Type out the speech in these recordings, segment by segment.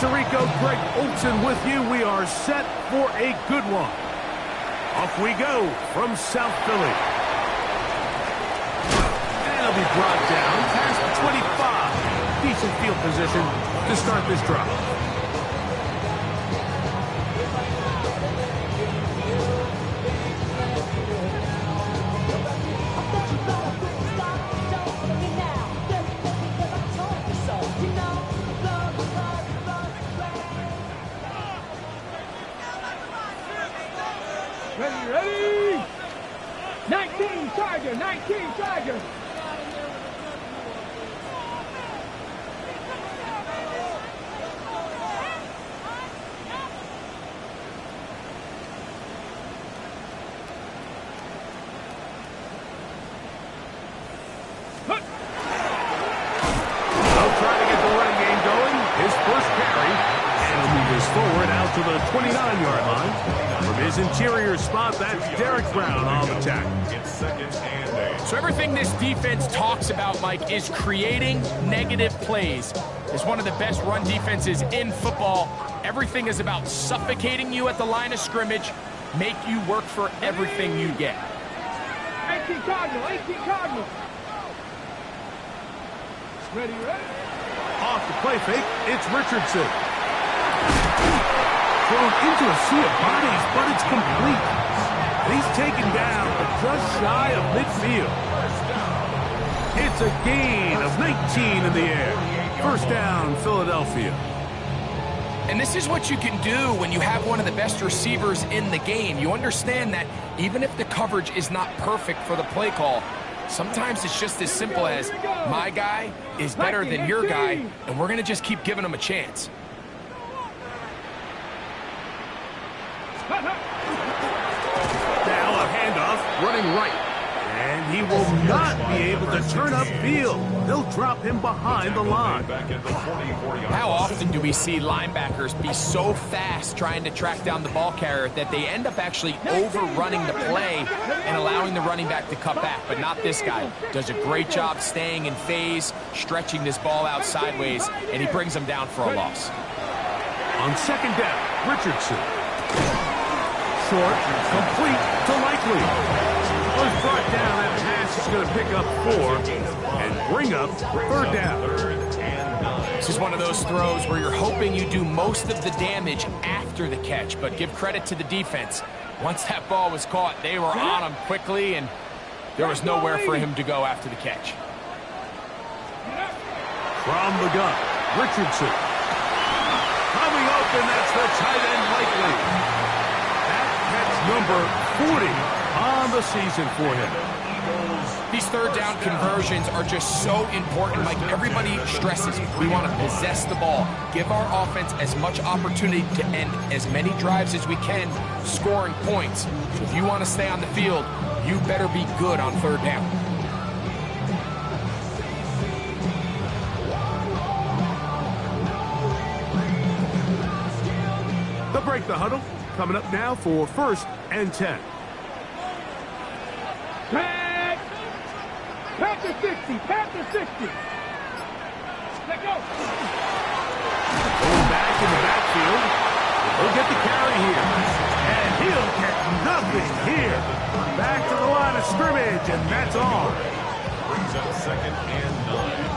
Tirico, Greg Olson with you. We are set for a good one. Off we go from South Philly. And it'll be brought down past the 25. Decent field position to start this drive. Ready? 19 Charger, 19 Charger. Forward out to the 29-yard line. From his interior spot, that's Derek Brown on the tackle. So everything this defense talks about, Mike, is creating negative plays. It's one of the best run defenses in football. Everything is about suffocating you at the line of scrimmage, make you work for everything you get. 18 Cardinal, 18 Cardinal. Ready? Off the play fake, it's Richardson. Thrown into a sea of bodies, but it's complete. He's taken down just shy of midfield. It's a gain of 19 in the air. First down, Philadelphia. And this is what you can do when you have one of the best receivers in the game. You understand that even if the coverage is not perfect for the play call, sometimes it's just as simple as my guy is better than your guy, and we're going to just keep giving him a chance. Now a handoff, running right. And he will not be able to turn upfield. They'll drop him behind the line. How often do we see linebackers be so fast trying to track down the ball carrier that they end up actually overrunning the play and allowing the running back to cut back? But not this guy. Does a great job staying in phase, stretching this ball out sideways, and he brings them down for a loss. On second down, Richardson. Short, complete to Likely. Was brought down, that pass is going to pick up 4 and bring up third down. This is one of those throws where you're hoping you do most of the damage after the catch, but give credit to the defense. Once that ball was caught, they were on him quickly, and there was nowhere for him to go after the catch. From the gun, Richardson. Coming open, that's the tight end Likely. That's number 40 on the season for him. These third down conversions are just so important. Like everybody stresses, we want to possess the ball, give our offense as much opportunity to end as many drives as we can, scoring points. So if you want to stay on the field, you better be good on third down. They'll break the huddle. Coming up now for 1st and 10. Panther 60, Panther 60. Let go. Going back in the backfield. He'll get the carry here. And he'll get nothing here. Back to the line of scrimmage, and that's all. Brings up 2nd and 9.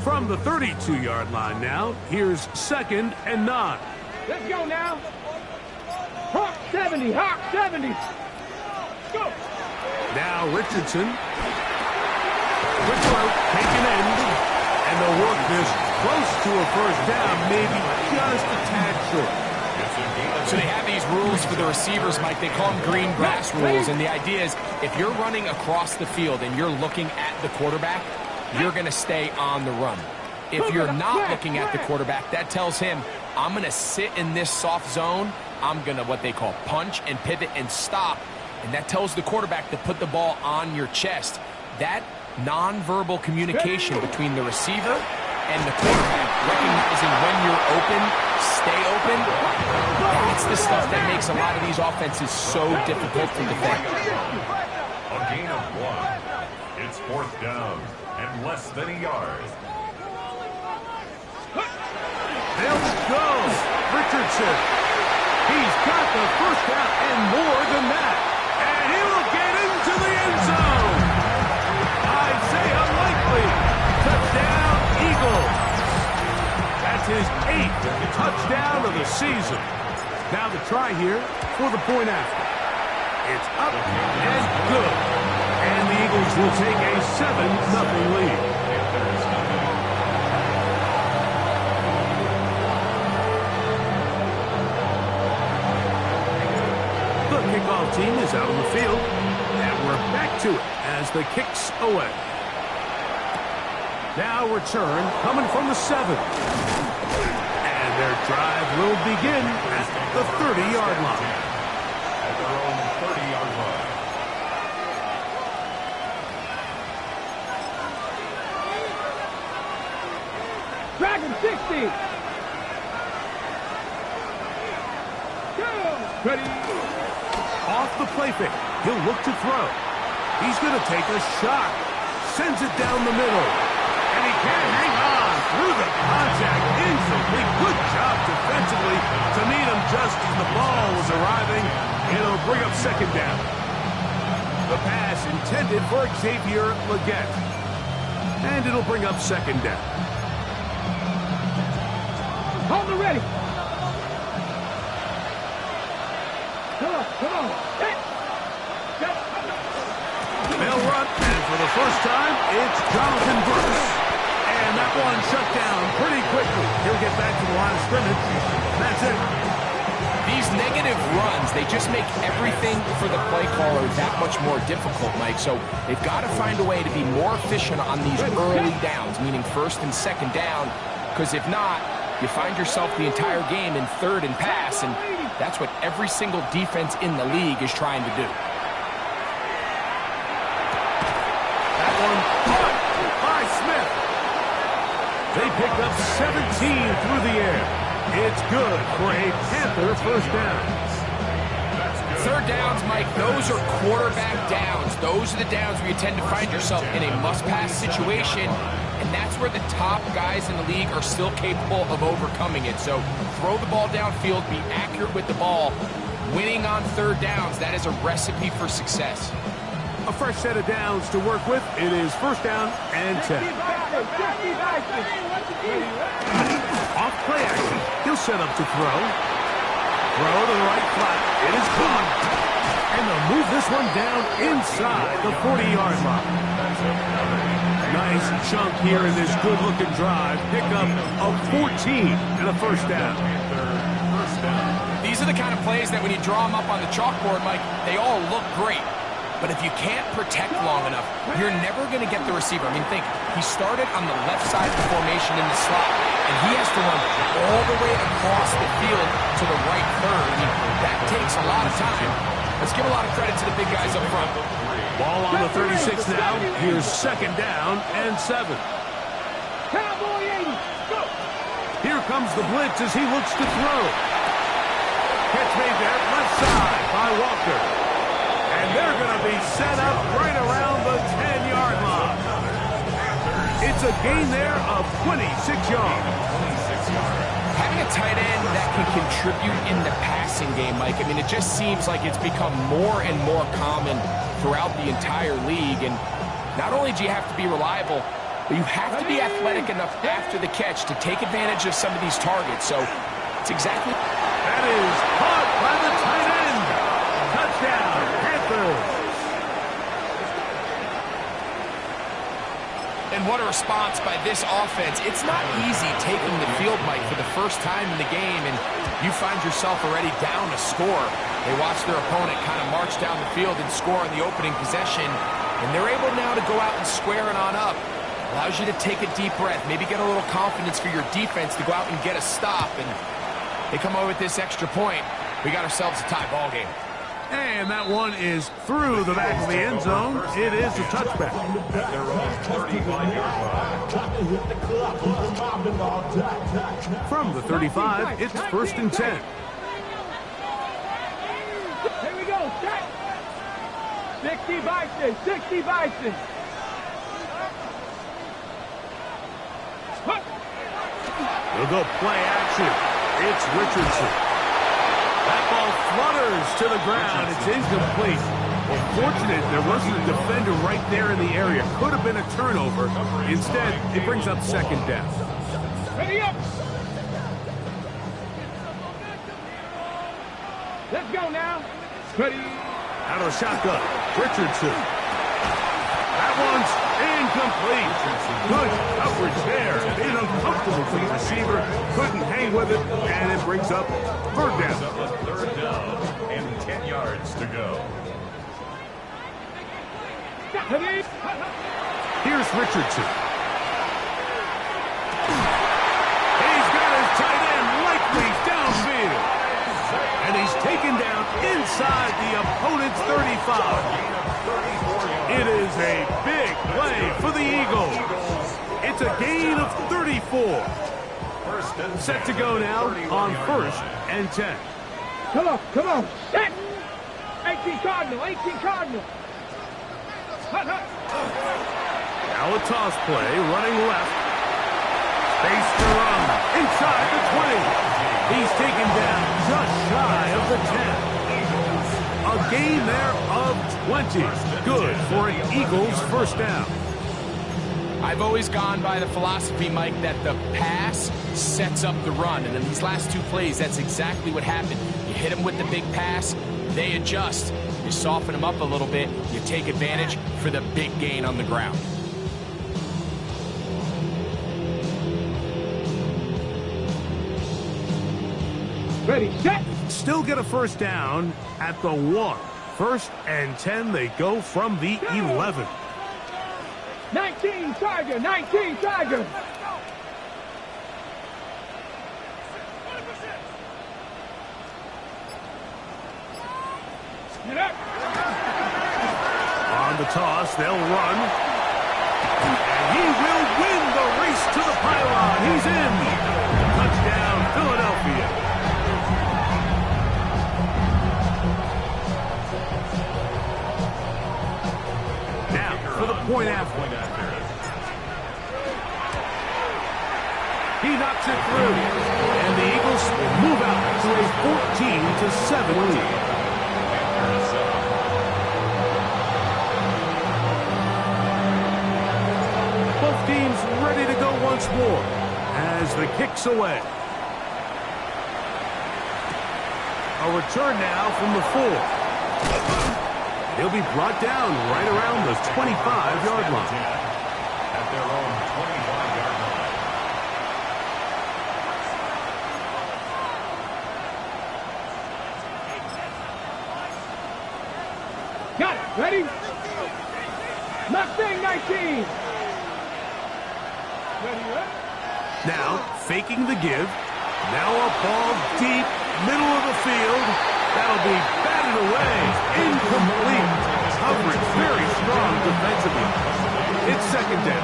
From the 32-yard line now, here's 2nd and 9. Let's go now. Hawk 70, Hawk 70. Go. Now Richardson. Quick throw, taken in. And they'll work this close to a first down, maybe just a tad short. So they have these rules for the receivers, Mike. They call them green grass rules. And the idea is if you're running across the field and you're looking at the quarterback, you're going to stay on the run. If you're not looking at the quarterback, that tells him, I'm going to sit in this soft zone. I'm going to what they call punch and pivot and stop. And that tells the quarterback to put the ball on your chest. That nonverbal communication between the receiver and the quarterback, recognizing when you're open, stay open. That's the stuff that makes a lot of these offenses so difficult to defend. A gain of 1. It's 4th down and less than a yard. They'll go. Richardson. He's got the first down and more than that. And he will get into the end zone. I'd say unlikely. Touchdown, Eagles. That's his 8th touchdown of the season. Now the try here for the point after. It's up and good. And the Eagles will take a 7-0 lead. The kickoff team is out on the field. And we're back to it as the kick's away. Now return coming from the 7. And their drive will begin at the 30-yard line. At their own 30-yard line. Dragon 60. Ready. Off the play fake. He'll look to throw. He's going to take a shot. Sends it down the middle. And he can't hang on through the contact. Incomplete. Good job defensively to meet him just as the ball was arriving. It'll bring up 2nd down. The pass intended for Xavier Legette. And it'll bring up 2nd down. Hold the ready. Come on. Hey. They'll run, and for the first time, it's Jonathan Brooks. And that one shut down pretty quickly. He'll get back to the line of scrimmage. That's it. These negative runs, they just make everything for the play caller that much more difficult, Mike. So they've got to find a way to be more efficient on these early downs, meaning 1st and 2nd down, because if not, you find yourself the entire game in 3rd and pass, and that's what every single defense in the league is trying to do. That one caught by Smith. They picked up 17 through the air. It's good for a Panther 1st down. 3rd downs, Mike, those are quarterback downs. Those are the downs where you tend to find yourself in a must-pass situation, and that's where the top guys in the league are still capable of overcoming it. So throw the ball downfield, be accurate with the ball. Winning on 3rd downs, that is a recipe for success. A fresh set of downs to work with. It is 1st down and 10. Off play action. He'll set up to throw. Throw to the right flat. It is caught. And they'll move this one down inside the 40-yard line. Nice chunk here in this good-looking drive. Pick up a 14 and a 1st down. These are the kind of plays that when you draw them up on the chalkboard, Mike, they all look great. But if you can't protect long enough, you're never going to get the receiver. I mean, think, he started on the left side of the formation in the slot, and he has to run all the way across the field to the right 3rd. I mean, that takes a lot of time. Let's give a lot of credit to the big guys up front. Ball on the 36 now. Here's 2nd down and 7. Cowboy 80. Go. Here comes the blitz as he looks to throw. Catch made there, left side by Walker. And they're going to be set up right around the 10-yard line. It's a gain there of 26 yards. Having a tight end that can contribute in the passing game, Mike, I mean, it just seems like it's become more and more common throughout the entire league. And not only do you have to be reliable, but you have to be athletic enough after the catch to take advantage of some of these targets. So it's exactly... That is caught by the tight end. Touchdown, Panthers. And what a response by this offense. It's not easy taking the field, Mike, for the first time in the game, and you find yourself already down a score. They watch their opponent kind of march down the field and score on the opening possession, and they're able now to go out and square it on up. Allows you to take a deep breath, maybe get a little confidence for your defense to go out and get a stop, and they come over with this extra point. We got ourselves a tie ball game. And that one is through the back of the end zone. It is a touchback. At their own 35-yard line. From the 35, it's 1st and 10. Here we go. 60 Bison. 60 Bison. They'll go play action. It's Richardson. That ball flutters to the ground. It's incomplete. Well, fortunate there wasn't a defender right there in the area. Could have been a turnover. Instead, it brings up 2nd down. Ready up. Let's go now. Ready. Out of the shotgun, Richardson. That one's incomplete. Good coverage there. Made uncomfortable for the receiver. Couldn't hang with it, and it brings up 3rd down. 3rd down and 10 yards to go. Here's Richardson. He's got his tight end likely downfield. And he's taken down inside the opponent's 35. It is a big play for the Eagles. It's a gain of 34. Set to go now on 1st and 10. Come on, come on. Set. 18 Cardinal, 18 Cardinal. Now a toss play, running left. Space to run. Inside the 20. He's taken down just shy of the 10. A gain there of 20. Good for an Eagles 1st down. I've always gone by the philosophy, Mike, that the pass sets up the run. And in these last 2 plays, that's exactly what happened. You hit them with the big pass, they adjust. You soften them up a little bit, you take advantage for the big gain on the ground. Ready, set. Still get a 1st down at the 1. 1st and 10, they go from the 11. 19 Tiger, 19 Tiger. Get up. On the toss, they'll run. And he will win the race to the pylon. He's in. Touchdown, Philadelphia. Now, for the point after. He knocks it through. And the Eagles will move out to a 14-7 lead. Both teams ready to go once more as the kick's away. A return now from the 4. He'll be brought down right around the 25-yard line. At their own 25-yard line. Got it. Ready? Mustang 19. Now, faking the give. Now a ball deep, middle of the field. That'll be batted away. Incomplete. Coverage very strong defensively. It's 2nd down.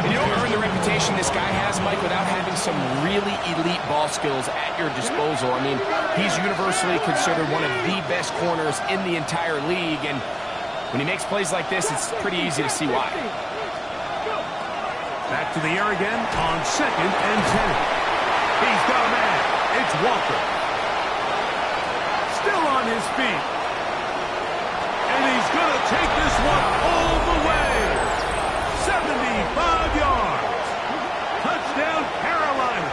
And you don't earn the reputation this guy has, Mike, without having some really elite ball skills at your disposal. I mean, he's universally considered one of the best corners in the entire league. And when he makes plays like this, it's pretty easy to see why. Back to the air again on 2nd and 10. He's got a man. It's Walker. Still on his feet. And he's going to take this one all the way. 75 yards. Touchdown, Carolina.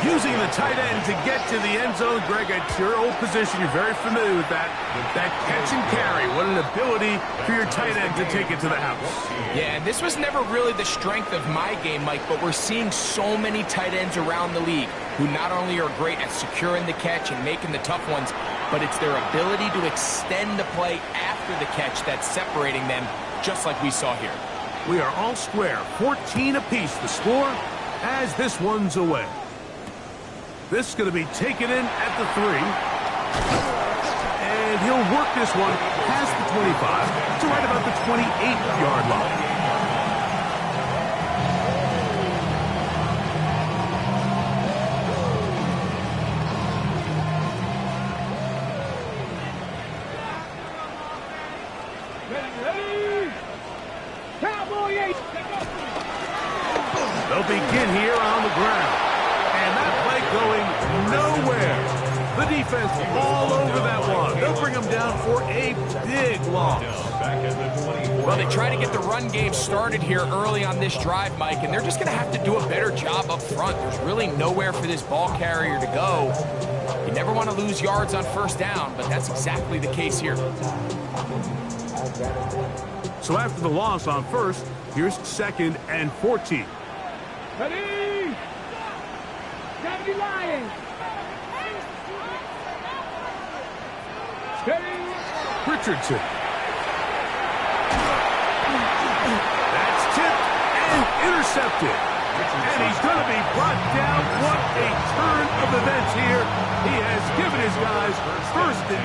Using the tight end to get to the end zone, Greg, at your old position, you're very familiar with that. That catch and carry, what an ability for your tight end to take it to the house. Yeah, this was never really the strength of my game, Mike, but we're seeing so many tight ends around the league who not only are great at securing the catch and making the tough ones, but it's their ability to extend the play after the catch that's separating them, just like we saw here. We are all square, 14 apiece the score as this one's away. This is going to be taken in at the 3. And he'll work this one past the 25 to right about the 28-yard line. They'll begin here on the ground. And that play going nowhere. The defense all over that one. They'll bring them down for a big loss. Well, they try to get the run game started here early on this drive, Mike, and they're just going to have to do a better job up front. There's really nowhere for this ball carrier to go. You never want to lose yards on first down, but that's exactly the case here. So after the loss on first, here's 2nd and 14. Ready? Deputy Lions. Steady. Richardson. That's tipped and intercepted. And he's going to be brought down. What a turn of events here. He has given his guys 1st and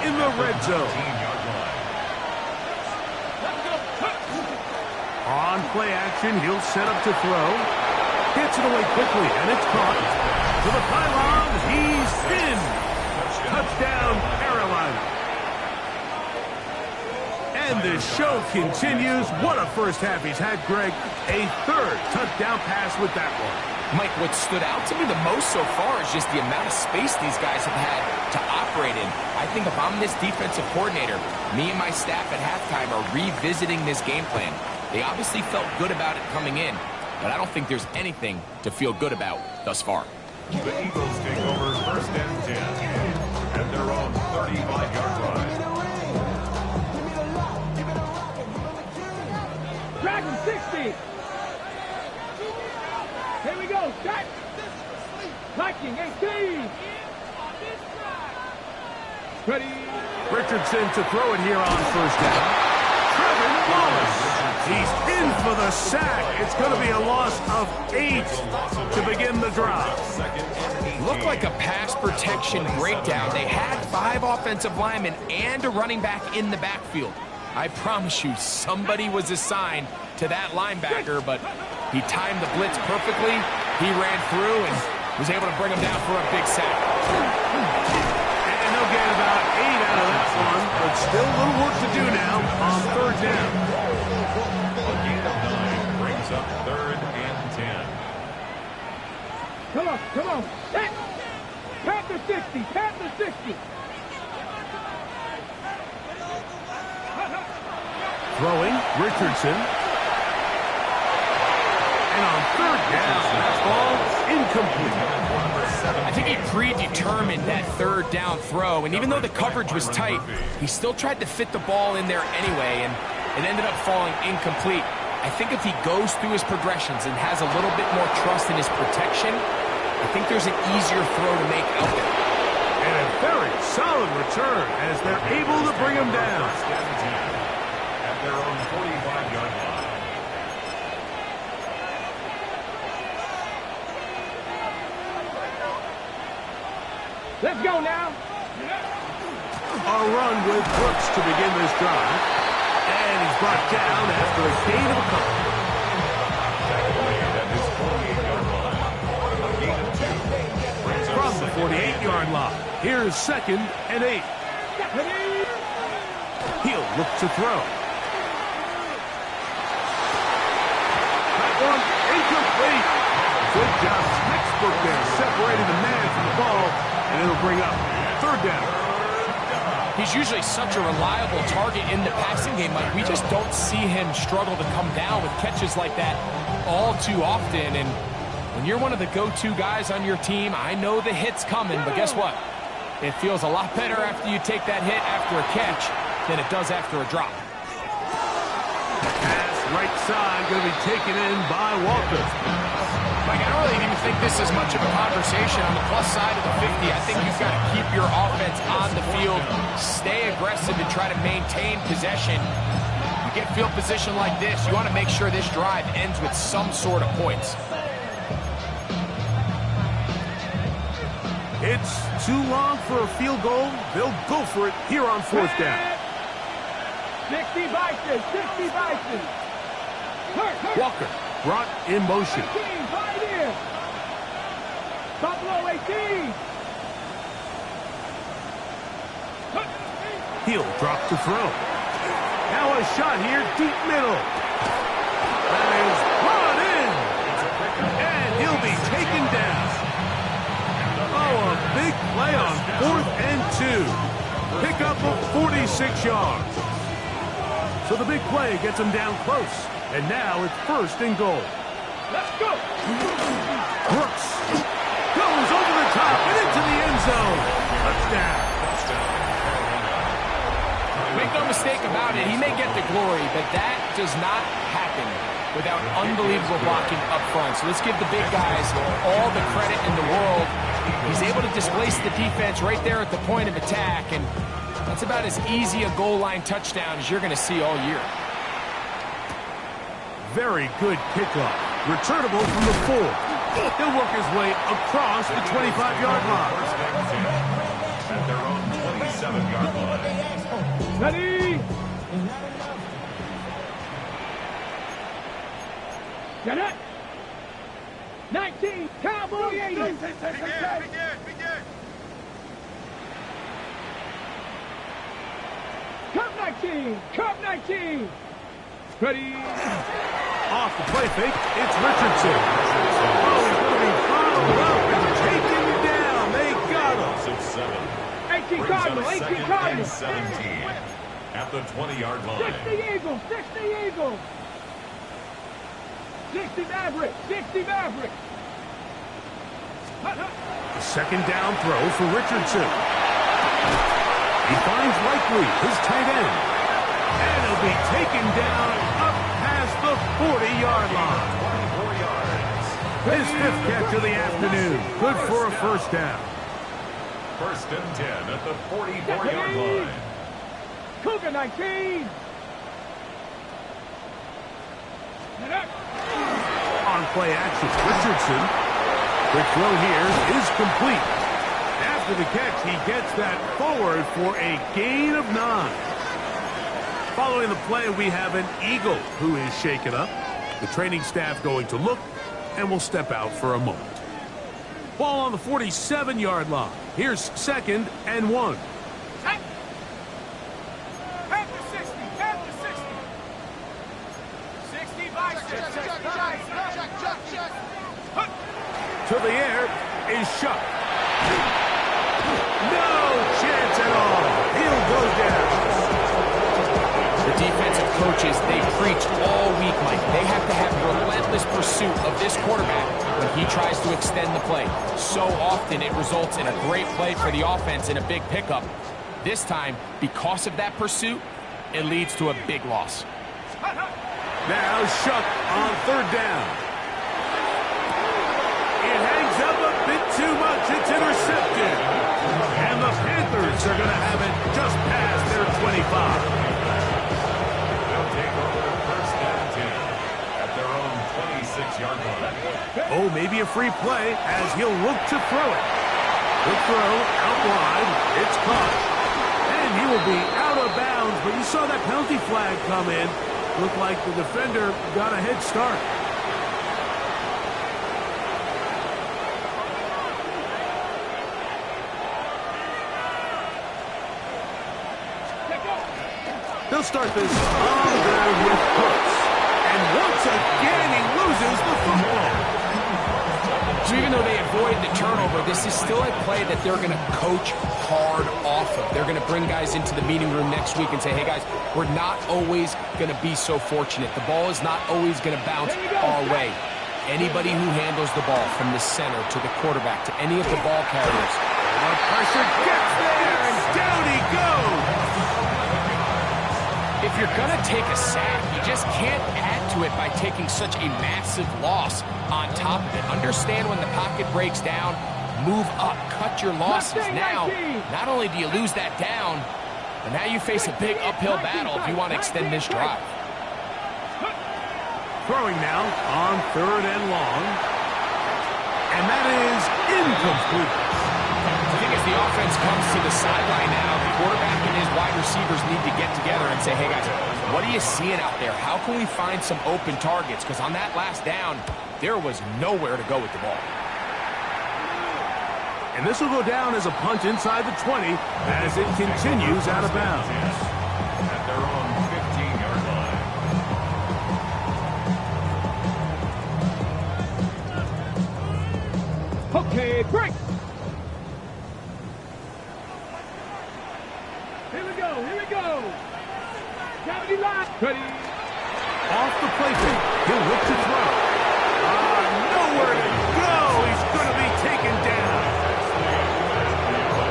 10 in the red zone. On play action, he'll set up to throw. Gets it away quickly, and it's caught. To the pylon, he's in. Touchdown, Carolina. And the show continues. What a first half he's had, Greg. A 3rd touchdown pass with that one. Mike, what stood out to me the most so far is just the amount of space these guys have had to operate in. I think if I'm this defensive coordinator, me and my staff at halftime are revisiting this game plan. They obviously felt good about it coming in, but I don't think there's anything to feel good about thus far. The Eagles take over 1st and 10 at their own 35-yard line. Dragon 60. Here we go. Set. Viking 18. Ready. Richardson to throw it here on 1st down. Trevor Wallace. He's in for the sack. It's going to be a loss of 8 to begin the drive. Looked like a pass protection breakdown. They had 5 offensive linemen and a running back in the backfield. I promise you, somebody was assigned to that linebacker, but he timed the blitz perfectly. He ran through and was able to bring him down for a big sack. And they'll get about 8 out of that one, but still a little work to do now on 3rd down. A gain of 9 brings up 3rd and 10. Come on, come on. Set. Panther 60. Panther 60. Throwing, Richardson. And on 3rd down, that ball incomplete. I think he predetermined that 3rd down throw, and even though the coverage was tight, he still tried to fit the ball in there anyway, and it ended up falling incomplete. I think if he goes through his progressions and has a little bit more trust in his protection, I think there's an easier throw to make out there. And a very solid return as they're able to bring him down. At their own 45-yard line. Let's go now. A run with Brooks to begin this drive. And he's brought down after a gain of a couple. At his 48-yard line. A gain of 2. From the 48-yard line, here's 2nd and 8. He'll look to throw. That one incomplete. Good job. Textbook there, separating the man from the ball, and it'll bring up 3rd down. He's usually such a reliable target in the passing game. Like, we just don't see him struggle to come down with catches like that all too often. And when you're one of the go-to guys on your team, I know the hit's coming, but guess what? It feels a lot better after you take that hit after a catch than it does after a drop. Pass right side, going to be taken in by Walker. Like, I don't really even think this is much of a conversation. On the plus side of the 50, I think you've got to keep your offense on the field, stay aggressive, and try to maintain possession. You get field position like this, you want to make sure this drive ends with some sort of points. It's too long for a field goal. They'll go for it here on fourth down. 60 Bison, 60 Bison. Walker brought in motion. 18, right in. Buffalo 18. He'll drop to throw. Now a shot here, deep middle. That is brought in. And he'll be taken down. Oh, a big play on 4th and 2. Pick up of 46 yards. So the big play gets him down close. And now it's 1st and goal. Let's go. Brooks goes over the top and into the end zone. Touchdown. Make no mistake about it, he may get the glory, but that does not happen without unbelievable blocking up front. So let's give the big guys all the credit in the world. He's able to displace the defense right there at the point of attack, and that's about as easy a goal line touchdown as you're going to see all year. Very good kickoff. Returnable from the 4. He'll work his way across the 25-yard line. At their own 27-yard line. Ready. Get it. 19, Cowboy 80. Begin. Cup 19. Ready. Off the play fake, it's Richardson. Oh, he's going to be followed up and taken down. They got him. 18 Brings Cardinal, up 18 second Cardinal. and 17 at the 20-yard line. 60 Eagles, 60 Eagles. 60 Maverick, 60 Maverick. Second down throw for Richardson. He finds Likely, his tight end. And he'll be taken down up past the 40-yard line. 24 yards. His 5th catch of the afternoon. Good for a first down. 1st and 10 at the 44-yard line. Cougar 19. On play action, Richardson. Quick throw here is complete. After the catch, he gets that forward for a gain of 9. Following the play, we have an Eagle who is shaken up. The training staff going to look and will step out for a moment. Ball on the 47-yard line. Here's 2nd and 1. Half to 60. Half to 60. 60 Bison. Check. To the air is Shuck. No chance at all. He'll go down. The defensive coaches, they preach all week, Mike. They have to have relentless pursuit of this quarterback when he tries to extend the play. So often it results in a great play for the offense and a big pickup. This time, because of that pursuit, it leads to a big loss. Now Shuck on 3rd down. It hangs up a bit too much. It's intercepted. And the Panthers are going to have it just past their 25. They'll take over the 1st and 10 at their own 26-yard line. Oh, maybe a free play as he'll look to throw it. The throw out wide. It's caught. And he will be out of bounds, but you saw that penalty flag come in. Looked like the defender got a head start. They'll start this on there with Brooks. And once again, he loses the football. So even though they avoid the turnover, this is still a play that they're going to coach hard off of. They're going to bring guys into the meeting room next week and say, hey, guys, we're not always going to be so fortunate. The ball is not always going to bounce our way. Anybody who handles the ball from the center to the quarterback to any of the ball carriers. The pressure gets there, and down he goes. If you're going to take a sack, you just can't add to it by taking such a massive loss on top of it. Understand when the pocket breaks down, move up, cut your losses. Now, not only do you lose that down, but now you face a big uphill battle if you want to extend this drive. Throwing now on 3rd and long. And that is incomplete. As the offense comes to the sideline now, the quarterback and his wide receivers need to get together and say, hey, guys, what are you seeing out there? How can we find some open targets? Because on that last down, there was nowhere to go with the ball. And this will go down as a punt inside the 20 as it continues out of bounds. At their own 15-yard line. Okay, break. Here we go, here we go. 70 line. Ready. Off the play fake. He'll look to throw. Nowhere to go. He's going to be taken down.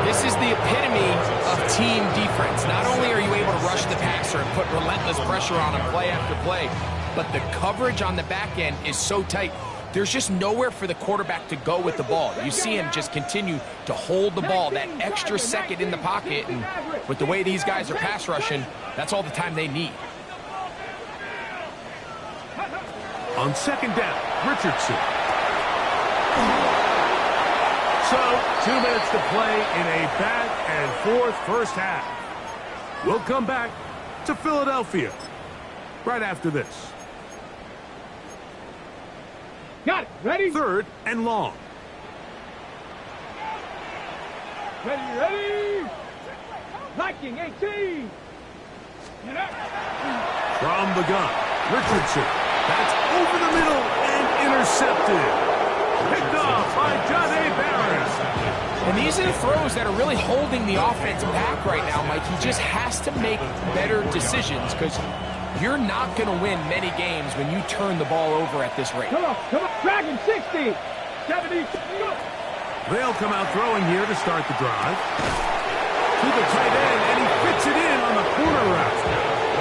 This is the epitome of team defense. Not only are you able to rush the passer and put relentless pressure on him play after play, but the coverage on the back end is so tight. There's just nowhere for the quarterback to go with the ball. You see him just continue to hold the ball that extra second in the pocket, and with the way these guys are pass rushing, that's all the time they need. On second down, Richardson. So, 2 minutes to play in a back-and-forth first half. We'll come back to Philadelphia right after this. Got it. Ready? Third and long. Ready, ready. Viking 18. From the gun, Richardson. That's over the middle and intercepted. Picked off by John A. Barron. And these are the throws that are really holding the offense back right now, Mike. He just has to make better decisions because you're not going to win many games when you turn the ball over at this rate. Come on. Dragon 60. 70. Go. They'll come out throwing here to start the drive. To the tight end, and he fits it in on the corner route.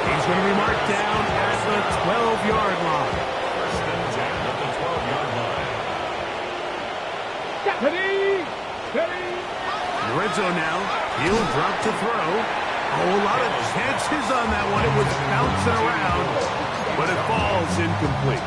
He's going to be marked down at the 12-yard line. First and 10 at the 12-yard line. Ready. Ready. Red zone now. He'll drop to throw. Oh, a lot of chances on that one. It was bouncing around, but it falls incomplete.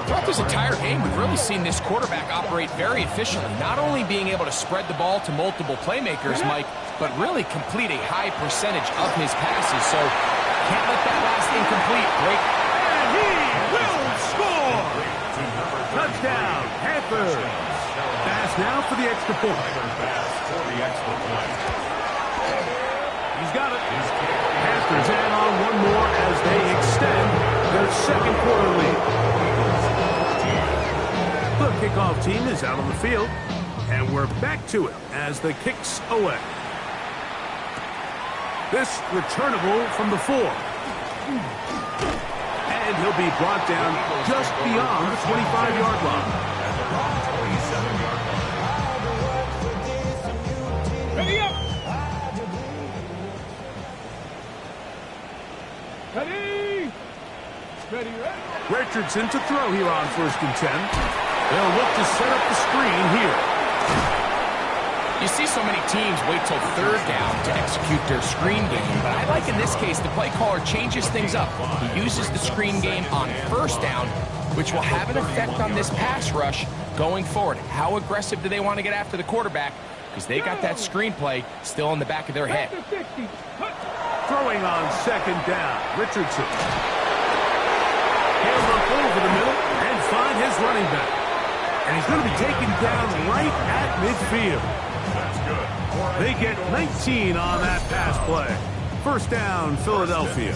Throughout this entire game, we've really seen this quarterback operate very efficiently, not only being able to spread the ball to multiple playmakers, Mike, but really complete a high percentage of his passes. So can't let that last incomplete break. And he will score! Touchdown, Panthers! Pass now for the extra point. He's got it. Panthers add on one more as they extend their second quarter lead. The kickoff team is out on the field, and we're back to it as the kick's away. This returnable from the 4. And he'll be brought down just beyond the 25-yard line. Ready up. Ready. Ready, ready. Richardson to throw here on 1st and 10. They'll look to set up the screen here. You see so many teams wait till 3rd down to execute their screen game, but I like in this case the play caller changes things up. He uses the screen game on 1st down, which will have an effect on this pass rush going forward. How aggressive do they want to get after the quarterback? Because they got that screen play still in the back of their head. Throwing on 2nd down, Richardson. He'll look over the middle and find his running back. And he's going to be taken down right at midfield. That's good. They get 19 on that pass play. 1st down, Philadelphia.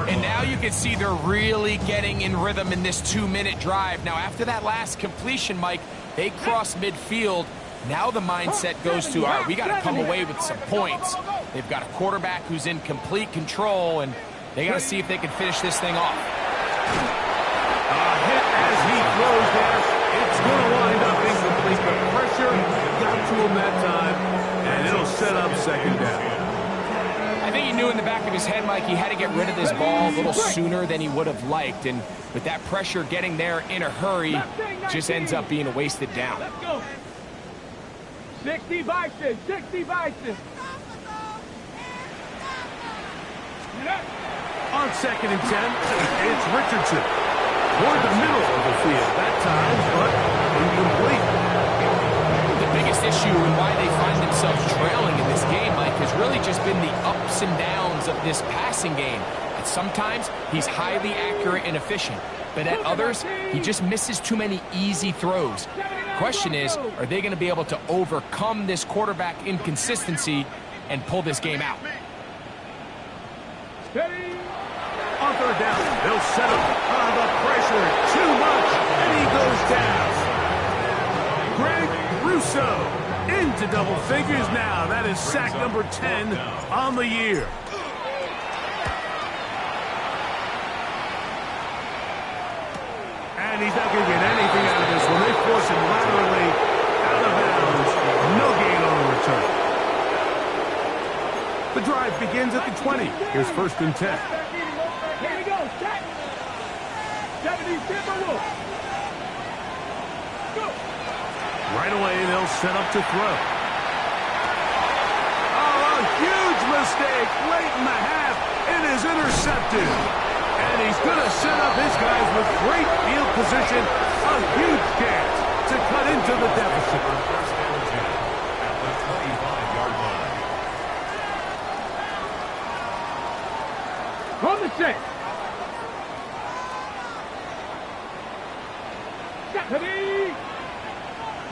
And now you can see they're really getting in rhythm in this 2-minute drive. Now, after that last completion, Mike, they cross midfield. Now the mindset goes to, all right, we got to come away with some points. They've got a quarterback who's in complete control, and they got to see if they can finish this thing off. Hit as he throws there. It's going to wind up incomplete. The pressure got to him that time, and it'll set up 2nd down. I think he knew in the back of his head, Mike, he had to get rid of this ball a little sooner than he would have liked. And with that pressure getting there in a hurry, just ends up being a wasted down. Let's go. 60 Bison, 60 Bison. On 2nd and 10, it's Richardson. Toward the middle of the field that time, but incomplete. The biggest issue and why they find themselves trailing in this game, Mike, has really just been the ups and downs of this passing game. And sometimes he's highly accurate and efficient, but at others, he just misses too many easy throws. Question is, are they going to be able to overcome this quarterback inconsistency and pull this game out? On third down, they'll set up the pressure. Too much, and he goes down. Greg Russo into double figures now. That is sack number 10 on the year. And he's not going to get anything out of this one. They force him laterally out of bounds. No gain on the return. The drive begins at the 20. Here's first and 10. Here we go, set. 70 Timberwolves. Go. Right away, they'll set up to throw. Oh, a huge mistake late in the half. It is intercepted. And he's going to set up his guys with great field position. A huge chance to cut into the deficit. First and 10 at the 25-yard line. On the set. Stephanie.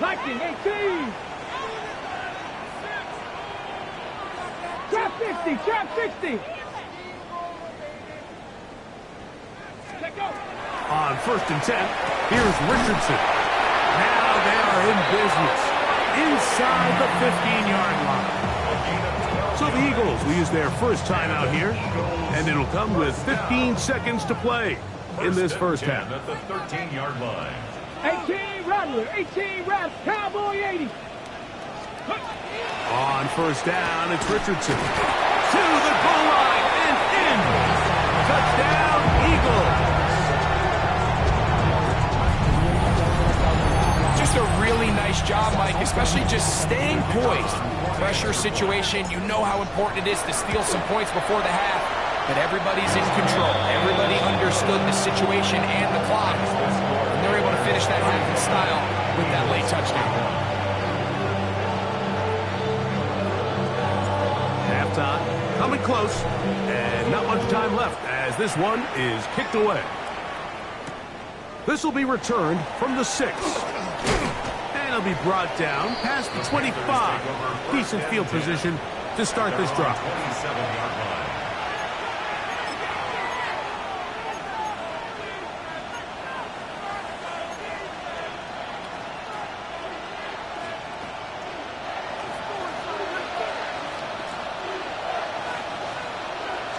Lightning 18. Trap 60. Trap 60. Let go. On first and 10, here's Richardson. Now they are in business inside the 15-yard line. So the Eagles will use their first timeout here, and it'll come with 15 seconds to play in this first half. At the 13-yard line. 18 Rattler. 18 Rams. Cowboy 80. On first down, it's Richardson. To the goal line and in. Touchdown, Eagles. Just a really nice job, Mike, especially just staying poised. Pressure situation, you know how important it is to steal some points before the half, but everybody's in control. Everybody understood the situation and the clock, and they're able to finish that half in style with that late touchdown. Halftime coming close, and not much time left as this one is kicked away. This will be returned from the 6. And it'll be brought down past the 25. Decent field position to start this drive. 27-yard line.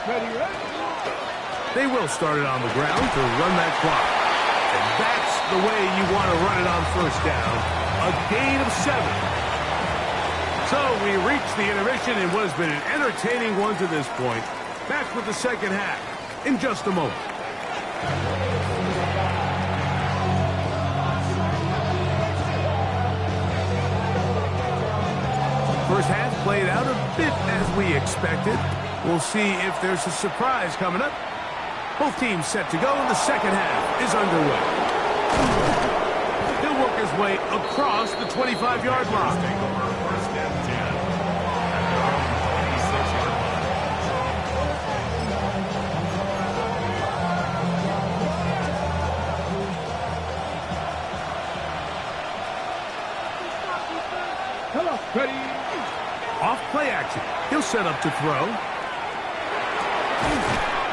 Ready, ready. They will start it on the ground to run that clock. And that's the way you want to run it on first down. A gain of 7. So we reach the intermission in what has been an entertaining one to this point. Back with the second half in just a moment. First half played out a bit as we expected. We'll see if there's a surprise coming up. Both teams set to go, and the second half is underway. He'll work his way across the 25-yard line. Take over first and 10 at their own 26-yard line. Come on, ready. Off play action. He'll set up to throw.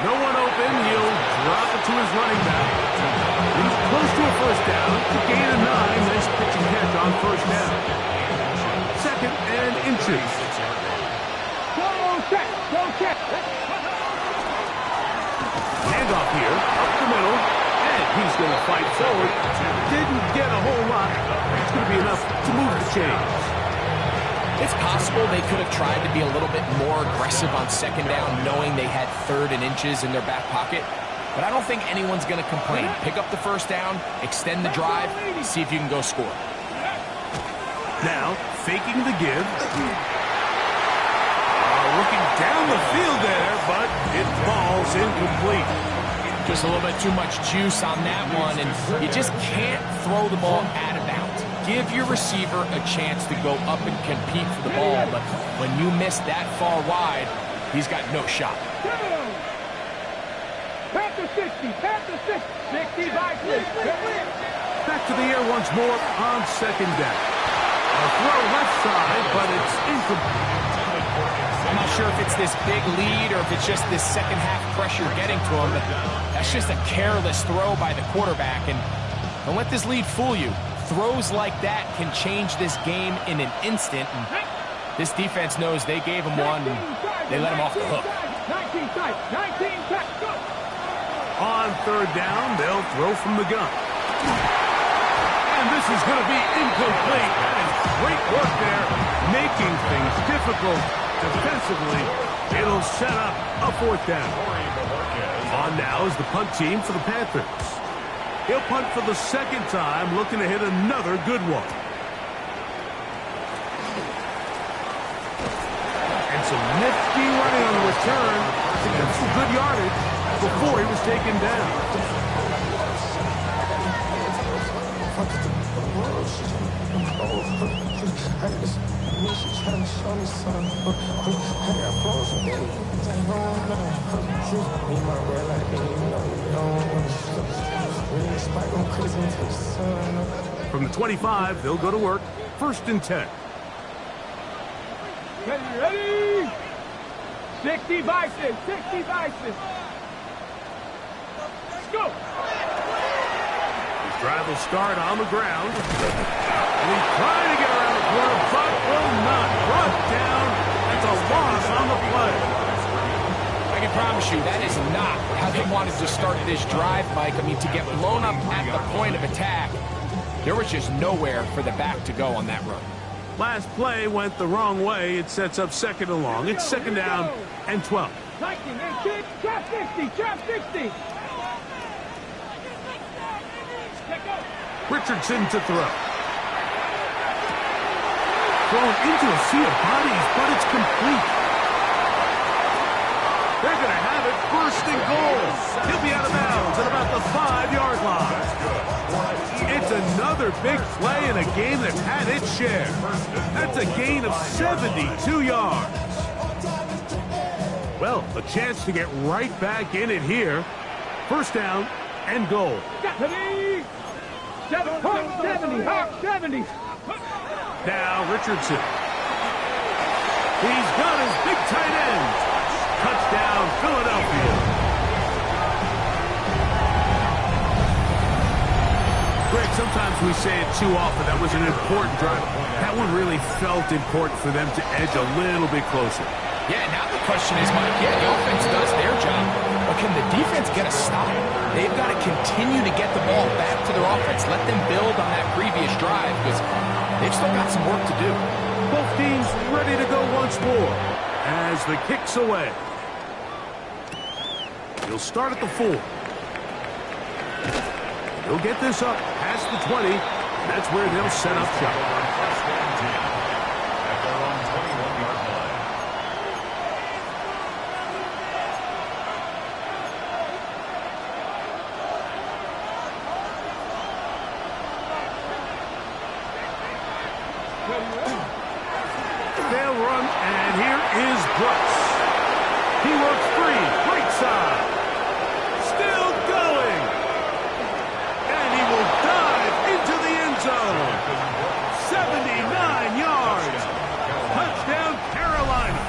No one open. He'll drop it to his running back. He's close to a first down. To gain a 9. Nice pitch and catch on first down. Second and inches. Go check. Go check. Handoff here. Up the middle. And he's going to fight forward. Didn't get a whole lot. It's going to be enough to move the chains. It's possible they could have tried to be a little bit more aggressive on second down, knowing they had third and inches in their back pocket. But I don't think anyone's going to complain. Pick up the first down, extend the drive, see if you can go score. Now, faking the give. Looking down the field there, but it falls incomplete. Just a little bit too much juice on that one, and you just can't throw the ball out of bounds. give your receiver a chance to go up and compete for the ball, but when you miss that far wide, he's got no shot. Panther 60, Panther 60 by 6. Back to the air once more on second down. A throw left side, but it's incomplete. I'm not sure if it's this big lead or if it's just this second half pressure getting to him, but that's just a careless throw by the quarterback. And don't let this lead fool you. Throws like that can change this game in an instant. And this defense knows they gave him one, and they let him off the hook. 19 tight, 19 tight, go! On third down, they'll throw from the gun. And this is going to be incomplete. That is great work there, making things difficult defensively. It'll set up a fourth down. On now is the punt team for the Panthers. He'll punt for the second time, looking to hit another good one. And some nifty running on the return to get some good yardage before he was taken down. From the 25, they'll go to work. 1st and 10. Ready? 60 by 6, 60 by 6. Let's go! His drive will start on the ground. And he's trying to get around the corner, but will not. Brought down. That's a loss on the play. I can promise you that is not how they wanted to start this drive, Mike. I mean, to get blown up at the point of attack, there was just nowhere for the back to go on that run. Last play went the wrong way. It sets up 2nd and long. It's 2nd down and 12. 19, 18, trap 60, trap 60. Richardson to throw. Thrown into a sea of bodies, but it's complete. They're going to have it 1st and goal. He'll be out of bounds at about the 5-yard line. It's another big play in a game that had its share. That's a gain of 72 yards. Well, a chance to get right back in it here. 1st down and goal. 70, Hawk 70. Now Richardson. He's got his big tight end. Touchdown, Philadelphia. Greg, sometimes we say it too often. That was an important drive. That one really felt important for them to edge a little bit closer. Yeah, now the question is, Mike, the offense does their job, but can the defense get a stop? They've got to continue to get the ball back to their offense. Let them build on that previous drive because they've still got some work to do. Both teams ready to go once more as the kick's away. He'll start at the 4. He'll get this up past the 20. That's where they'll set up shop. They'll run, and here is Brooks. He works free, right side. Still going. And he will dive into the end zone. 79 yards. Touchdown, Carolina.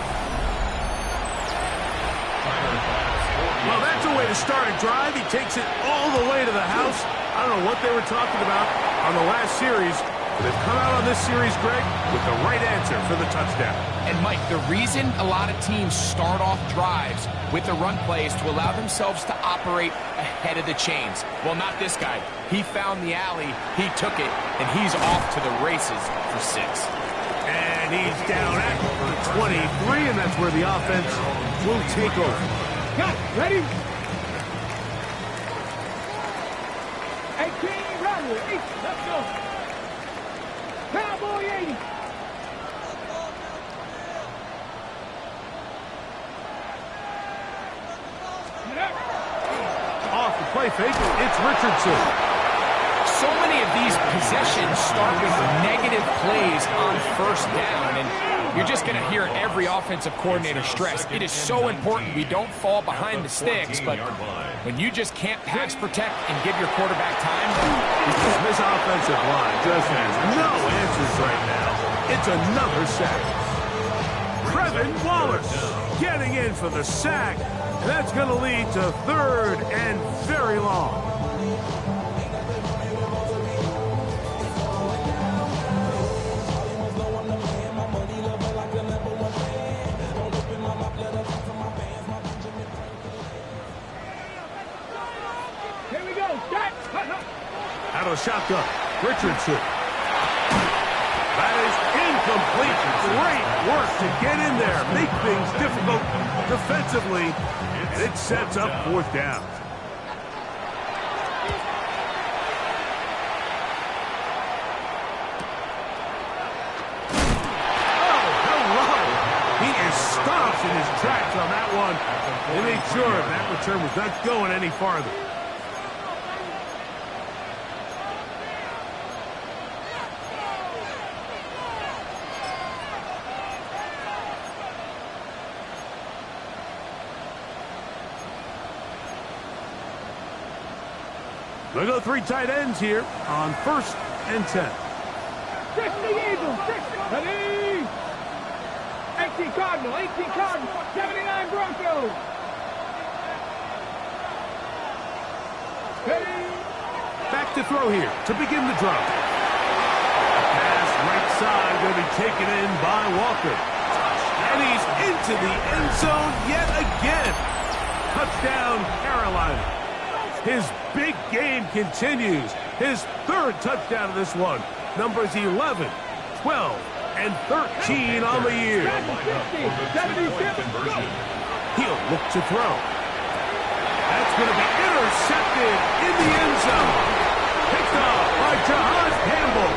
Well, that's a way to start a drive. He takes it all the way to the house. I don't know what they were talking about on the last series. They've come out on this series, Greg, with the right answer for the touchdown. And, Mike, the reason a lot of teams start off drives with the run play is to allow themselves to operate ahead of the chains. Well, not this guy. He found the alley, he took it, and he's off to the races for 6. And he's down at the 23, and that's where the offense will take over. Got it. Ready? 18, run with 8. Let's go. Cowboy 80. Off the play fake, it's Richardson. So many of these possessions start with negative plays on first down, and you're just going to hear every offensive coordinator stress. It is so important we don't fall behind the sticks, but when you just can't pass protect and give your quarterback time. This offensive line just has no answers right now. It's another sack. Trevin Wallace getting in for the sack. And that's going to lead to 3rd and very long. Here we go. Set. Out of the shotgun, Richardson. That is incomplete. Great work to get in there, make things difficult defensively, and it sets up 4th down. Oh, hello. He is stopped in his tracks on that one. They made sure that return was not going any farther. They go 3 tight ends here on 1st and 10. 60 Eagles. 60. Ready. 18 Cardinal. 18 Cardinal. 79 Broncos. Ready. Back to throw here to begin the drive. Pass right side going to be taken in by Walker. And he's into the end zone yet again. Touchdown, Carolina. His big game continues. His 3rd touchdown of this one. Numbers 11, 12, and 13 on the year. He'll look to throw. That's going to be intercepted in the end zone. Picked off by Jahaz Campbell.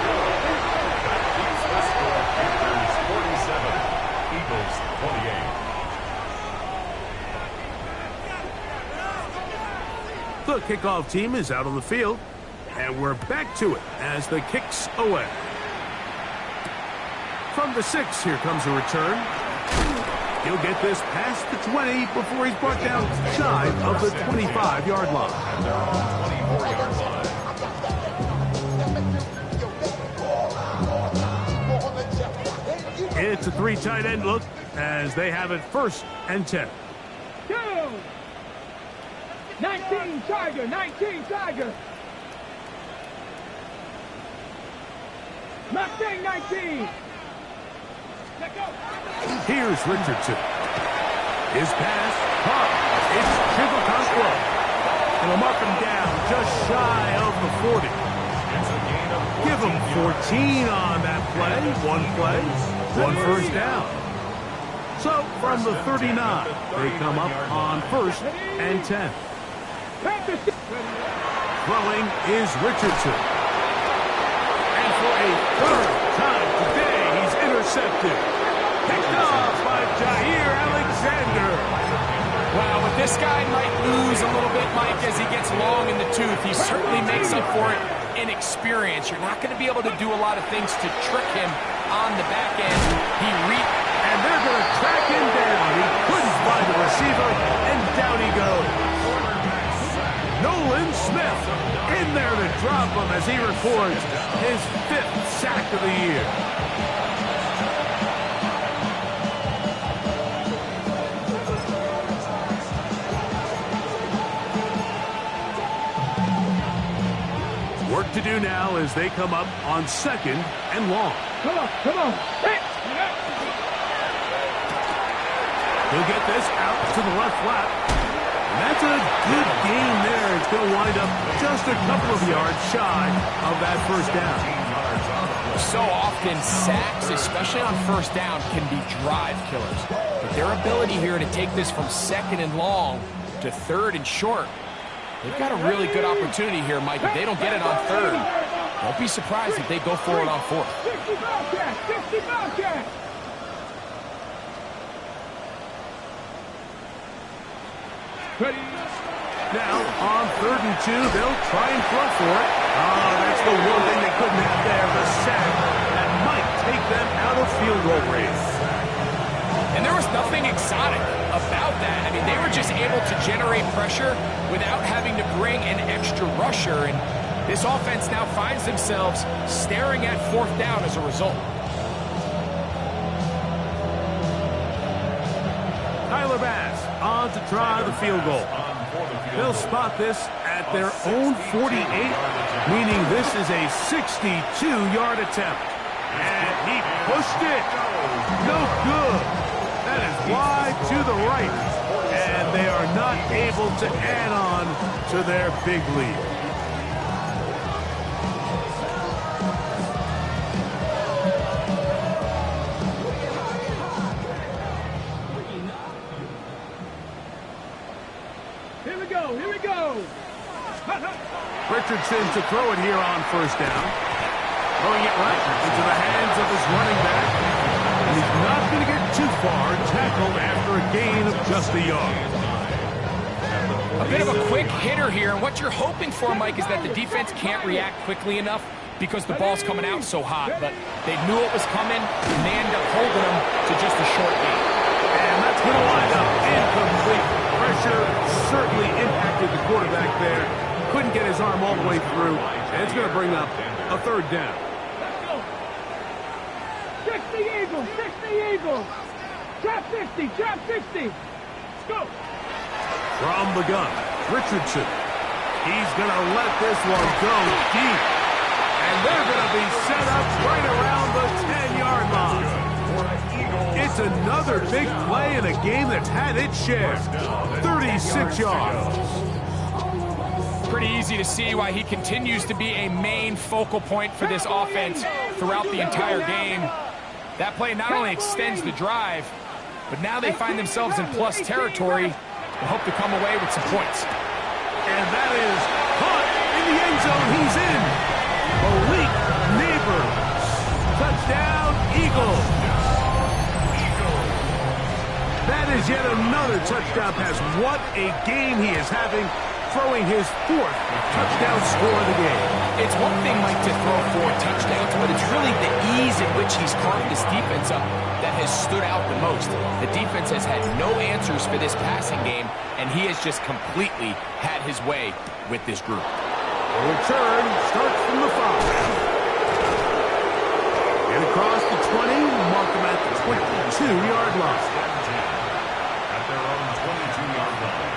Panthers 47, Eagles 28. The kickoff team is out on the field, and we're back to it as the kicks away. From the 6, here comes a return. He'll get this past the 20 before he's brought down shy of the 25-yard line. It's a 3 tight end look as they have it 1st and 10. 19 Tiger, 19 Tiger. Mustang 19. Let go. Here's Richardson. His pass, caught. It's Chivalconkwo. And they'll mark him down just shy of the 40. Give him 14 on that play. 1 play, 1 first down. So from the 39, they come up on 1st and 10. Throwing is Richardson. And for a 3rd time today, he's intercepted. Picked off by Jair Alexander. Wow, but this guy might lose a little bit, Mike, as he gets long in the tooth. He certainly makes up for it in experience. You're not going to be able to do a lot of things to trick him on the back end. And they're going to track him down. He couldn't find the receiver, and down he goes. Nolan Smith in there to drop him as he records his 5th sack of the year. Work to do now as they come up on 2nd and long. Come on, come on. He'll get this out to the left flat. And that's a good game there. It's going to wind up just a couple of yards shy of that 1st down. So often sacks, especially on 1st down, can be drive killers. But their ability here to take this from 2nd and long to 3rd and short, they've got a really good opportunity here, Mike. If they don't get it on 3rd, don't be surprised if they go for it on 4th. 60 Bobcats, 60 Bobcats. Ready. Now, on 3rd and 2, they'll try and throw for it. Oh, that's the one thing they couldn't have there, the sack that might take them out of field goal range. And there was nothing exotic about that. I mean, they were just able to generate pressure without having to bring an extra rusher. And this offense now finds themselves staring at 4th down as a result. Tyler Bass on to try the field goal. They'll spot this at their own 48, meaning this is a 62-yard attempt. And he pushed it. No good. That is wide to the right. And they are not able to add on to their big lead. Here we go. Richardson to throw it here on 1st down. Throwing it right into the hands of his running back. And he's not going to get too far. Tackled after a gain of just a yard. A bit of a quick hitter here, and what you're hoping for, Mike, is that the defense can't react quickly enough because the ball's coming out so hot. But they knew it was coming, and they end up holding them to just a short gain. And that's going to wind up incomplete. Pressure certainly impacted the quarterback there. Couldn't get his arm all the way through, and it's going to bring up a 3rd down. 60 Eagles, 60 Eagles. Drop 60, drop 60. Let's go. From the gun, Richardson. He's going to let this one go deep. And they're going to be set up right around the 10-yard line. It's another big play in a game that's had its share. 36 yards. Pretty easy to see why he continues to be a main focal point for this offense throughout the entire game. That play not only extends the drive, but now they find themselves in plus territory and hope to come away with some points. And that is caught in the end zone. He's in. Malik Neighbors. Touchdown, Eagles. That is yet another touchdown pass. What a game he is having, throwing his 4th touchdown score of the game. It's one thing, Mike, to throw 4 touchdowns, but it's really the ease in which he's carved this defense up that has stood out the most. The defense has had no answers for this passing game, and he has just completely had his way with this group. The return starts from the 5. And across the 20, mark them at the 22-yard line. At their own 22-yard line.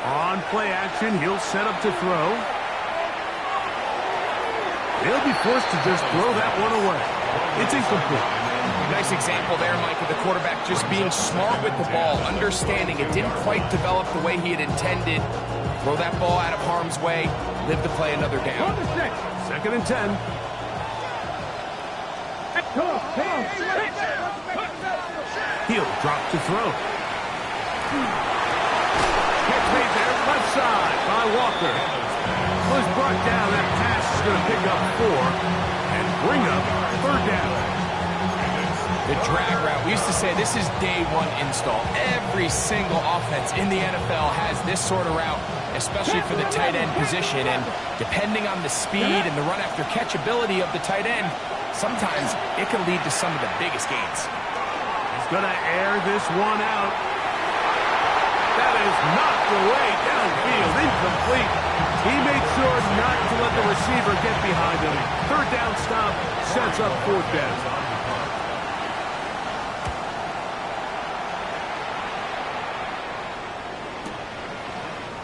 On play action, he'll set up to throw. They'll be forced to just throw that one away. It's incomplete. Nice example there, Mike, of the quarterback just being smart with the ball, understanding it didn't quite develop the way he had intended. Throw that ball out of harm's way, live to play another down. 2nd and 10. Come on. He'll drop to throw. Catch made there, left side by Walker. Was brought down. That pass is going to pick up 4 and bring up 3rd down. The drag route, we used to say this is day 1 install. Every single offense in the NFL has this sort of route, especially for the tight end position. And depending on the speed and the run after catch ability of the tight end, sometimes it can lead to some of the biggest gains. He's going to air this one out. That is knocked away downfield, incomplete. He made sure not to let the receiver get behind him. 3rd down stop sets up 4th down.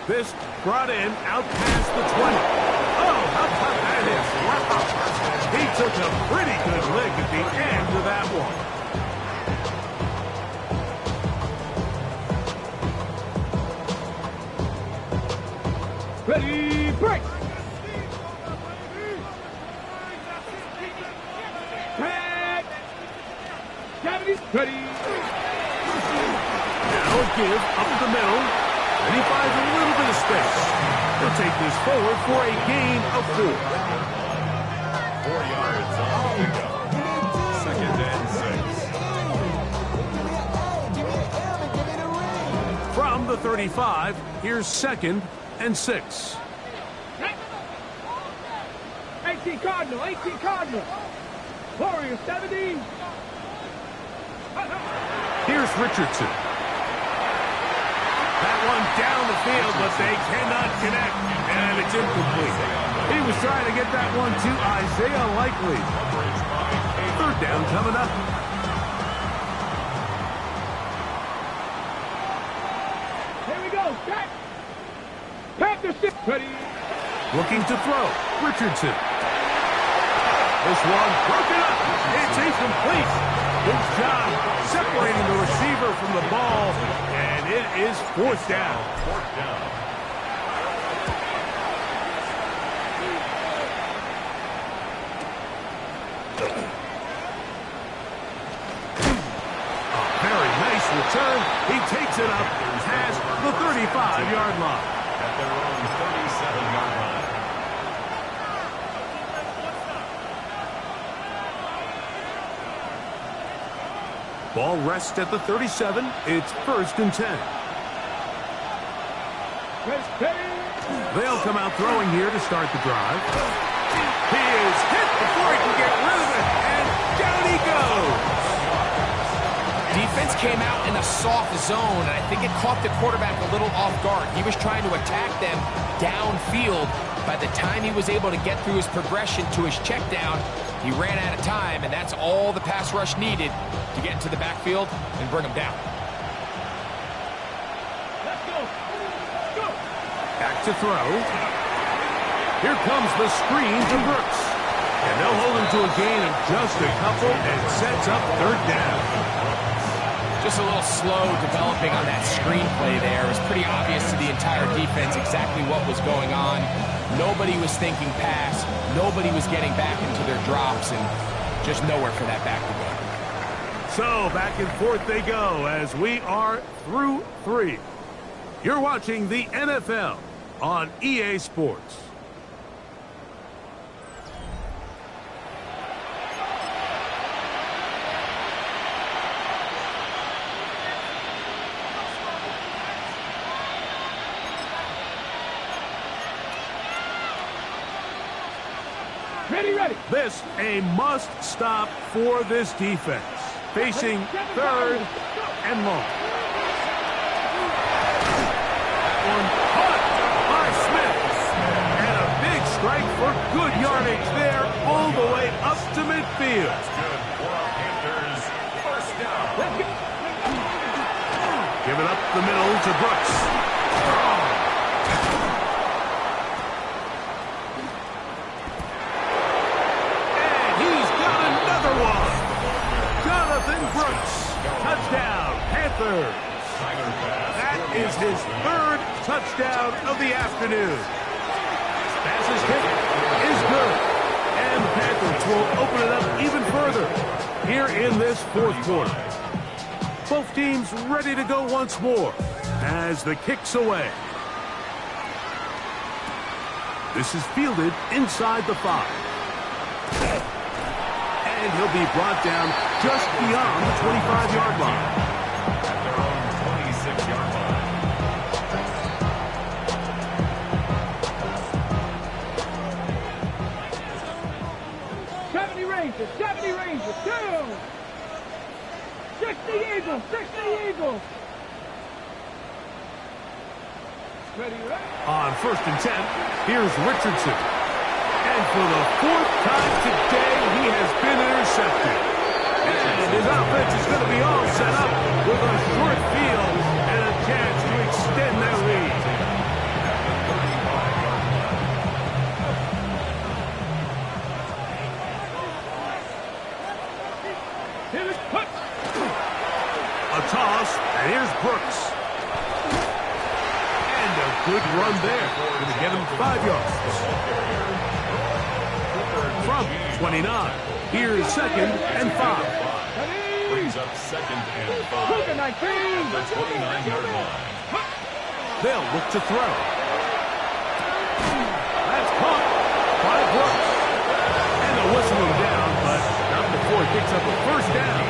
This brought in out past the 20. Oh, how tough that is. Wow. He took a pretty good lick at the end of that one. Ready, break. Back. Ready. Now a give up the middle. And he finds a little bit of space. He'll take this forward for a gain of 4. 35. Here's 2nd and 6. 18 Cardinal, 18 Cardinal. Warrior 70. Here's Richardson. That one down the field, but they cannot connect, and it's incomplete. He was trying to get that one to Isaiah Likely. 3rd down coming up. Here we go, set. Panthers ready. Looking to throw. Richardson. This one broken up. It's incomplete. Good job separating the receiver from the ball, and it is 4th down. 4th down. A very nice return. He takes it up past the 35-yard line. At their own 37-yard line. Ball rests at the 37. It's 1st and 10. They'll come out throwing here to start the drive. He is hit before he can get rid of it, and down he goes. Defense came out in a soft zone, and I think it caught the quarterback a little off guard. He was trying to attack them downfield. By the time he was able to get through his progression to his check down, he ran out of time, and that's all the pass rush needed to get into the backfield and bring him down. Let's go. Let's go. Back to throw. Here comes the screen to Brooks. And they'll hold him to a gain of just a couple and sets up 3rd down. Just a little slow developing on that screenplay there. It was pretty obvious to the entire defense exactly what was going on. Nobody was thinking pass. Nobody was getting back into their drops, and just nowhere for that back to go. So back and forth they go as we are through 3. You're watching the NFL on EA Sports. Ready. This a must-stop for this defense. Facing 3rd and long. That one caught by Smith. And a big strike for good yardage there all the way up to midfield. That's good for our Panthers. 1st down. Give it up the middle to Brooks. Brooks, touchdown, Panthers. That is his 3rd touchdown of the afternoon. Pass's kick is good. And the Panthers will open it up even further here in this 4th quarter. Both teams ready to go once more as the kick's away. This is fielded inside the 5. And he'll be brought down just beyond the 25-yard line. At their own 26-yard line. 70 Rangers, 2. 60 Eagles. Ready. On 1st and 10, here's Richardson. And for the 4th time today, he has been intercepted. And his offense is going to be all set up with a short field and a chance to extend their lead. A toss, and here's Brooks. And a good run there. Going to get him 5 yards. From 29, here's 2nd and 5. Brings up 2nd and 5. At the 29-yard line. They'll look to throw. That's caught by Brooks. And they'll whistle him down, but not before he picks up a 1st down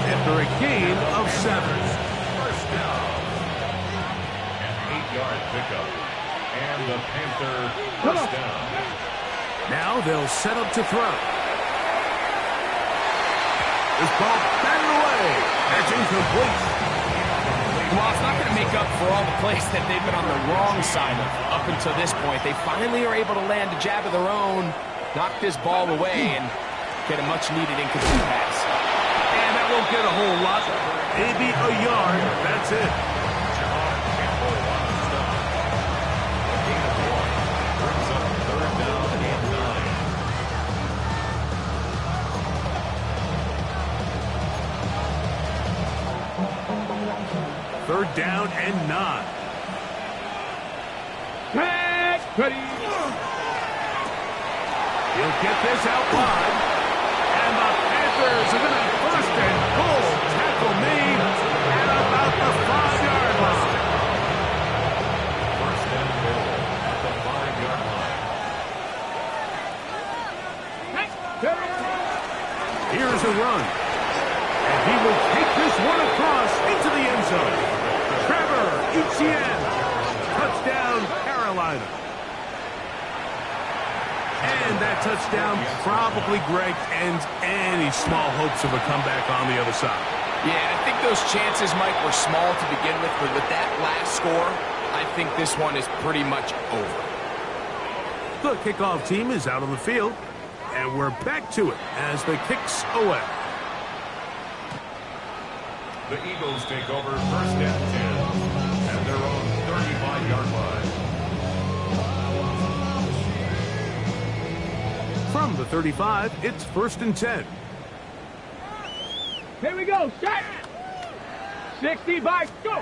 after a gain of 7. 1st down. pickup. And the Panther first down. Now they'll set up to throw. This ball batted away. That's incomplete. Well, it's not going to make up for all the plays that they've been on the wrong side of up until this point. They finally are able to land a jab of their own, knock this ball away, and get a much-needed incomplete pass. And that won't get a whole lot. Maybe a yard. That's it. Third down and 9. Tag, ready. He'll get this out wide. And the Panthers are going to first and goal. Tackle made at about the 5-yard line. First and goal at the 5-yard line. Here's a run. And he will take this one across into the end zone. Trevor Etienne. Touchdown, Carolina. And that touchdown probably, Greg, ends any small hopes of a comeback on the other side. Yeah, I think those chances, Mike, were small to begin with, but with that last score, I think this one is pretty much over. The kickoff team is out on the field, and we're back to it as the kicks away. The Eagles take over first and 10 at their own 35-yard line. From the 35, it's first and 10. Here we go. Shot. 60 by go.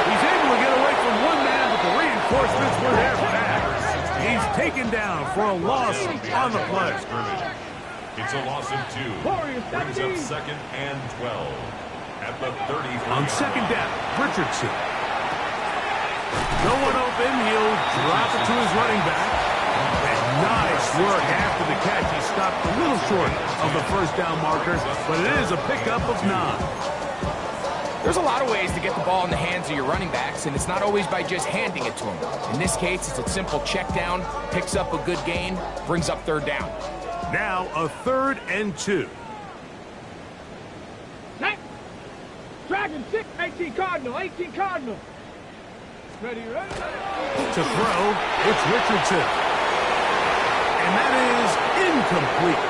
He's able to get away from one man, but the reinforcements were there fast. He's taken down for a loss on the play. It's a loss of 2. Brings up second and 12 at the 34. On second down, Richardson. No one open. He'll drop it to his running back. And nice work after the catch. He stopped a little short of the first down marker, but it is a pickup of 9. There's a lot of ways to get the ball in the hands of your running backs, and it's not always by just handing it to them. In this case, it's a simple check down, picks up a good gain, brings up third down. Now a 3rd and 2. Dragon 6, 18 Cardinal, 18 Cardinal. Ready, ready. To throw, it's Richardson. And that is incomplete.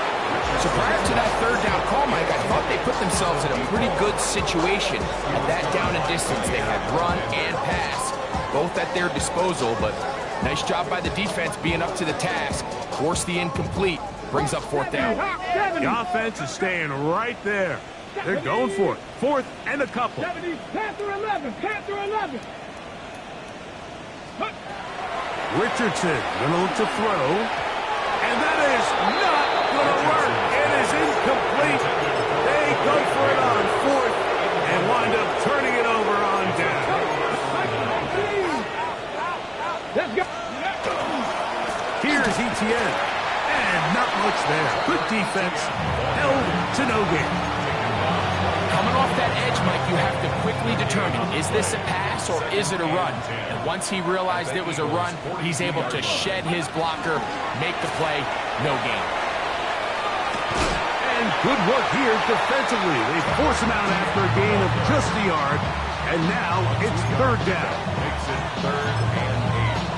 So prior to that third down call, Mike, I thought they put themselves in a pretty good situation at that down and distance. They had run and pass, both at their disposal, but nice job by the defense being up to the task. Force the incomplete, brings up fourth down. The offense is staying right there. They're going for it. 4th and a couple. 70, Panther 11, Panther 11. Richardson going to look to throw. And that is not going to work. It is incomplete. They go for it on 4th and wind up turning it over on down. Let's go. Here's Etienne. And not much there. Good defense. Held to no gain. Coming off that edge, Mike, you have to quickly determine, is this a pass or is it a run? And once he realized it was a run, he's able to shed his blocker, make the play, no gain. And good work here defensively. They force him out after a gain of just a yard. And now it's third down. Makes it 3rd and 8.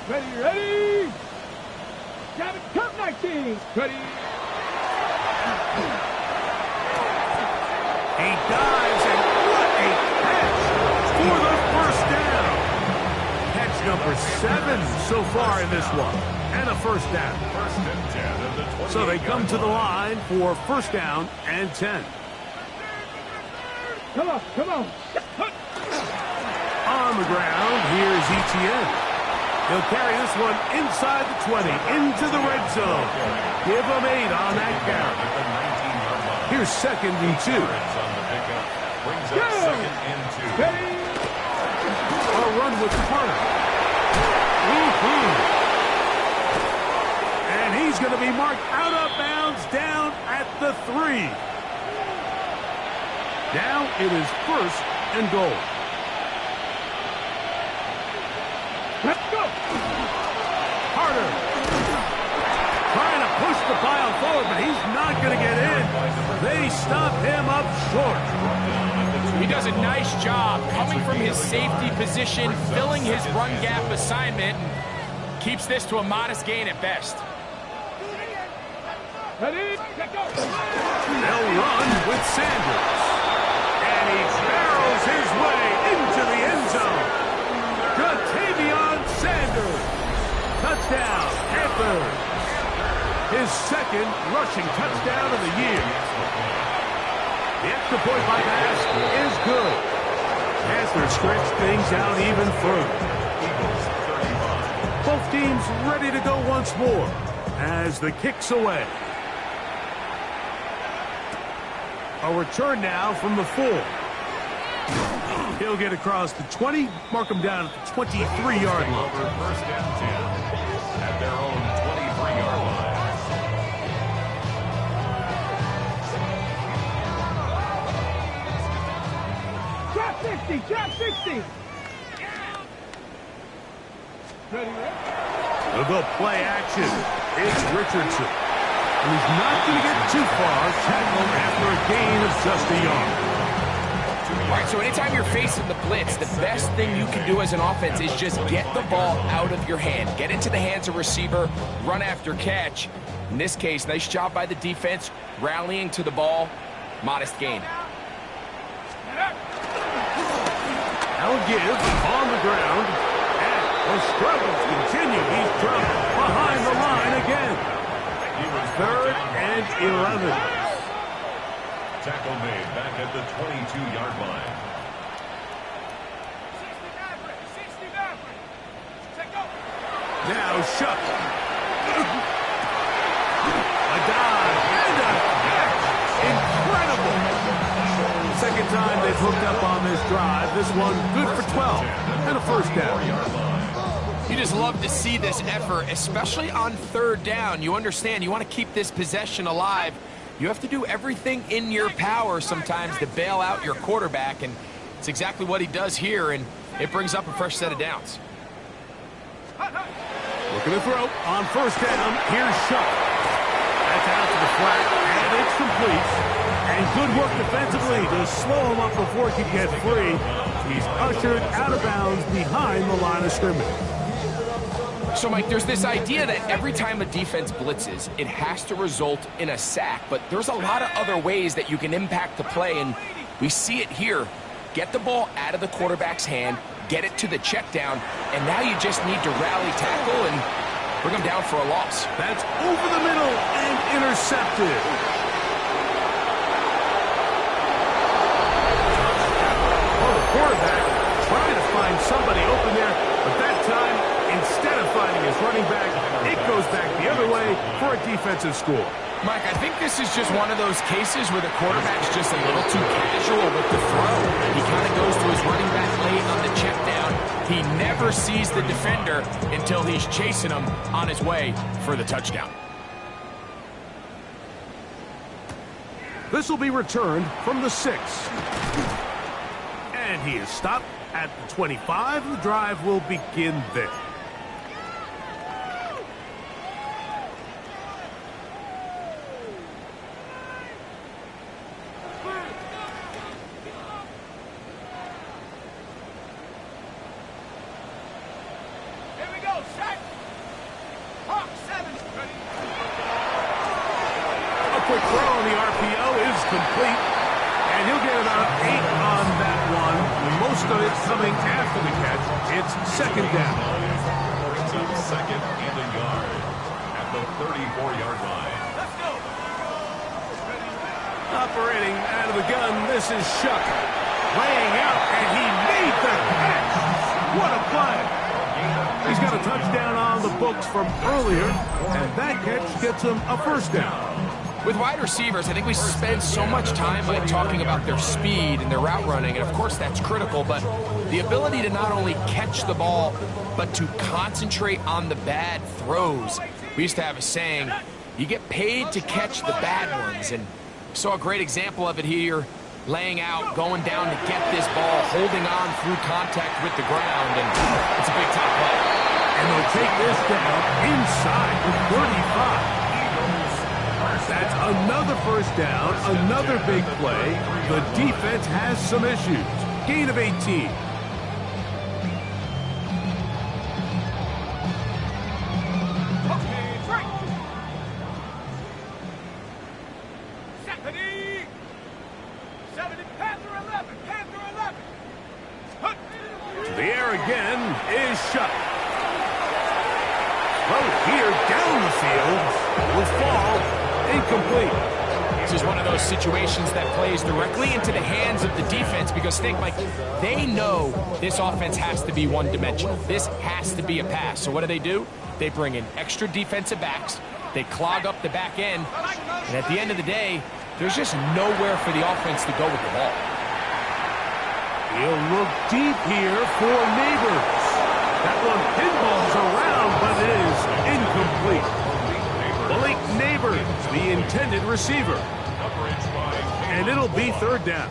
Ready, ready. Gavin, come 19. Ready. He dives, and what a catch for the first down. Catch number 7 so far in this one, and a first down. First and 10 of the 20. So they come to the line for first down and 10. Come on, come on. On the ground, here's Etienne. He'll carry this one inside the 20, into the red zone. Give him 8 on that carry. Here's 2nd and 2. Brings up second and 2. A run with the punter. And he He's going to be marked out of bounds down at the 3. Now it is 1st and goal. Let's go. Carter trying to push the pile forward, but he's not going to get in. They stop him up short. He does a nice job coming from his safety position, filling his run gap assignment, and keeps this to a modest gain at best. Ready? Let go. They'll run with Sanders. And he barrels his way into the end zone. Ja'Tavion Sanders. Touchdown, Panthers. His 2nd rushing touchdown of the year. The extra point by pass is good. Panthers stretch things out even further. Both teams ready to go once more as the kick's away. A return now from the 4. He'll get across the 20, mark him down at the 23-yard line. First and 10 at their own 23-yard line. Drop 60. Drop 60. Ready? They'll go play action. It's Richardson. And he's not going to get too far, tackled after a gain of just a yard. All right, so anytime you're facing the blitz, the best thing you can do as an offense is just get the ball out of your hand. Get into the hands of receiver, run after catch. In this case, nice job by the defense, rallying to the ball. Modest gain. Now give on the ground. And the struggles continue. He's dropped behind the line again. 3rd and 11. Tackle made back at the 22-yard line. 60 Take go. Now Shuck. A dive and a catch. Incredible. Second time they've hooked up on this drive. This one good for 12 and a 1st down. You just love to see this effort, especially on 3rd down. You understand, you want to keep this possession alive. You have to do everything in your power sometimes to bail out your quarterback, and it's exactly what he does here, and it brings up a fresh set of downs. Looking to throw on 1st down. Here's Shuck. That's out to the flat, and it's complete. And good work defensively to slow him up before he can get free. He's ushered out of bounds behind the line of scrimmage. So, Mike, there's this idea that every time a defense blitzes, it has to result in a sack. But there's a lot of other ways that you can impact the play, and we see it here. Get the ball out of the quarterback's hand, get it to the check down, and now you just need to rally tackle and bring them down for a loss. That's over the middle and intercepted. Oh, the quarterback trying to find somebody open there, but that time, instead of finding his running back, it goes back the other way for a defensive score. Mike, I think this is just one of those cases where the quarterback's just a little too casual with the throw. He kind of goes to his running back late on the check down. He never sees the defender until he's chasing him on his way for the touchdown. This will be returned from the 6. And he is stopped at the 25. The drive will begin there. Quick throw on the RPO is complete, and he'll get about 8 on that one. Most of it coming after the catch. It's 2nd down. Brings up 2nd and a yard at the 34-yard line. Let's go. Operating out of the gun, this is Shuck. Laying out, and he made the catch. What a play. He's got a touchdown on the books from earlier, and that catch gets him a 1st down. With wide receivers, I think we spend so much time talking about their speed and their route running, and of course that's critical, but the ability to not only catch the ball, but to concentrate on the bad throws. We used to have a saying, you get paid to catch the bad ones. And saw a great example of it here, laying out, going down to get this ball, holding on through contact with the ground, and it's a big-time play. And they'll take this down inside the 35. That's another first down, another big play. The defense has some issues. Gain of 18. The air again is shut. Throw here down the field will fall incomplete. This is one of those situations that plays directly into the hands of the defense because think, Mike, they know this offense has to be one-dimensional. This has to be a pass. So what do? They bring in extra defensive backs. They clog up the back end. And at the end of the day, there's just nowhere for the offense to go with the ball. He'll look deep here for Neighbors. That one pinballs around, but it is incomplete. Blake Neighbors, the intended receiver. And it'll be third down.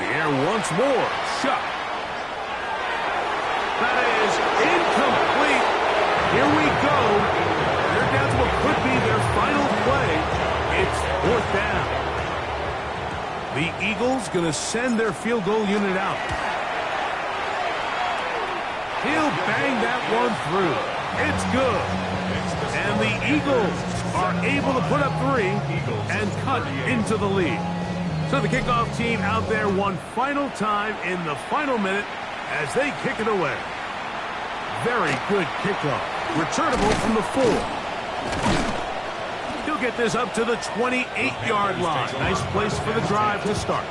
The air once more. Shot. That is incomplete. Here we go. They're down to what could be their final play. It's fourth down. The Eagles going to send their field goal unit out. He'll bang that one through. It's good. And the Eagles are able to put up 3 and cut into the lead. So the kickoff team out there one final time in the final minute as they kick it away. Very good kickoff. Returnable from the 4. He'll get this up to the 28-yard line. Nice place for the drive to start.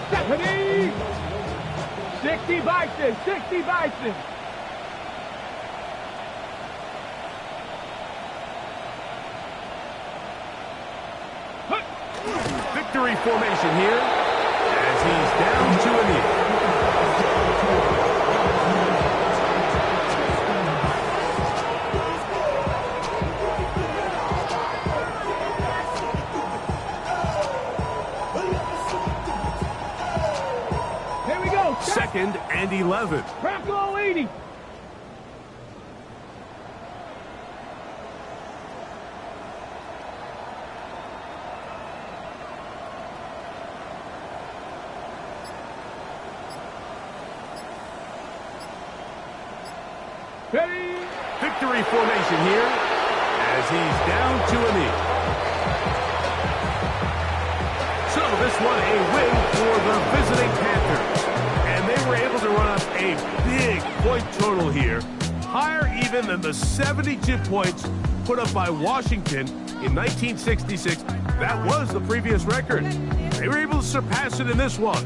Stephanie! 60 Bison! 60 Bison! Victory formation here as he's down to a knee. Here we go. Second and 11. Crackle 80. Ready. Victory formation here as he's down to a knee. So this one a win for the visiting Panthers. And they were able to run up a big point total here. Higher even than the 72 points put up by Washington in 1966. That was the previous record. They were able to surpass it in this one.